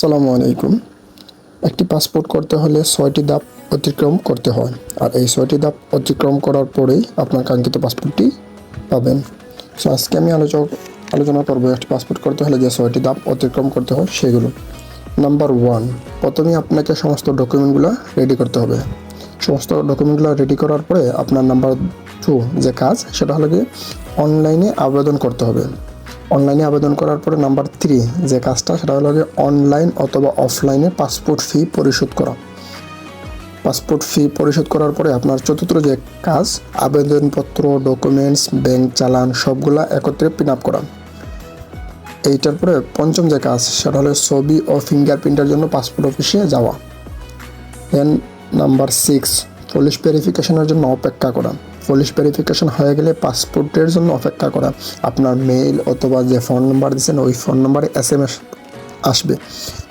আসসালামু আলাইকুম। একটি পাসপোর্ট করতে হলে ৬টি ধাপ অতিক্রম করতে হয়, আর এই ৬টি ধাপ অতিক্রম করার পরেই আপনার কাঙ্ক্ষিত পাসপোর্টটি পাবেন। সো আজকে আমি আলোচনা করবো একটি পাসপোর্ট করতে হলে যে ৬টি ধাপ অতিক্রম করতে হয় সেগুলো। নাম্বার 1, প্রথমেই আপনাকে সমস্ত ডকুমেন্টগুলো রেডি করতে হবে। সমস্ত ডকুমেন্টগুলো রেডি করার পরে আপনার নাম্বার 2 যে কাজ সেটা হলো গিয়ে অনলাইনে আবেদন করতে হবে। অনলাইনে আবেদন করার পরে নাম্বার 3 যে কাজটা সেটা হলো গিয়ে অনলাইন অথবা অফলাইনে পাসপোর্ট ফি পরিশোধ করা। পাসপোর্ট ফি পরিশোধ করার পরে আপনার চতুর্থ যে কাজ আবেদনপত্র, ডকুমেন্টস, ব্যাংক চালান সবগুলা একত্রে পিন আপ করা। এইটার পরে পঞ্চম যে কাজ সেটা হলো ছবি ও ফিঙ্গারপ্রিন্টের জন্য পাসপোর্ট অফিসে যাওয়া। দেন নাম্বার 6 পুলিশ ভেরিফিকেশনের জন্য অপেক্ষা করা। পুলিশ ভেরিফিকেশন হয়ে গেলে পাসপোর্টের জন্য অপেক্ষা করা। আপনার মেইল অথবা যে ফোন নাম্বার দিয়েছেন ওই ফোন নাম্বারে SMS আসবে।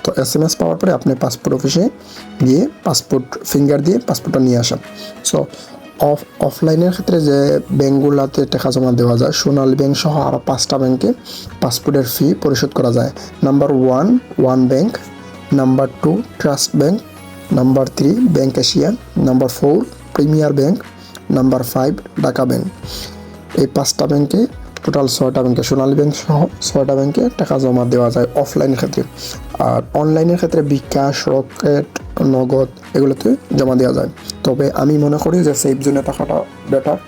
তো SMS পাওয়ার পরে আপনি পাসপোর্ট অফিসে গিয়ে পাসপোর্ট ফিঙ্গার দিয়ে পাসপোর্টটা নিয়ে আসেন। সো অফলাইনের ক্ষেত্রে যে ব্যাঙ্কগুলোতে টাকা জমা দেওয়া যায়, সোনালী ব্যাংক সহ আরও 5টা ব্যাংকে পাসপোর্টের ফি পরিশোধ করা যায়। Number 1 one bank, number 2 trust bank, number 3 bank Asia, number 4 premier bank, number 5 Dhaka bank. এই 5টা ব্যাংকে টোটাল 6টা ব্যাংকে সোনালী ব্যাংক সহ 6টা ব্যাংকে টাকা জমা দেওয়া যায় অফলাইনের ক্ষেত্রে। আর অনলাইনের ক্ষেত্রে বিকাশ, রকেট, নগদ এগুলোতে জমা দেওয়া যায়। তবে আমি মনে করি যে সেফ জোনে টাকাটা বেটার।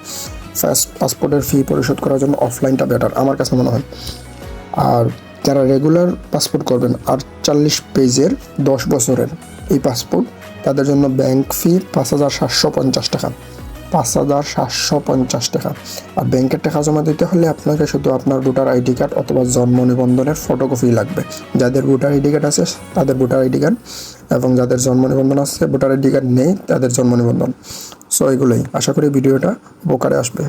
পাসপোর্টের ফি পরিশোধ করার জন্য অফলাইনটা বেটার আমার কাছে মনে হয়। আর যারা রেগুলার পাসপোর্ট করবেন 48 পেজের 10 বছরের এই পাসপোর্ট, তাদের জন্য ব্যাংক ফি 5,750 টাকা। 5,750 টাকা। আর ব্যাংকের টাকা জমা দিতে হলে আপনাকে শুধু আপনার ভোটার আইডি কার্ড অথবা জন্ম নিবন্ধনের ফটোকপি লাগবে। যাদের ভোটার আইডি কার্ড আছে তাদের ভোটার আইডি কার্ড, এবং যাদের জন্ম নিবন্ধন আছে ভোটার আইডি কার্ড নেই তাদের জন্ম নিবন্ধন। সো এগুলোই, আশা করি ভিডিওটা উপকারে আসবে।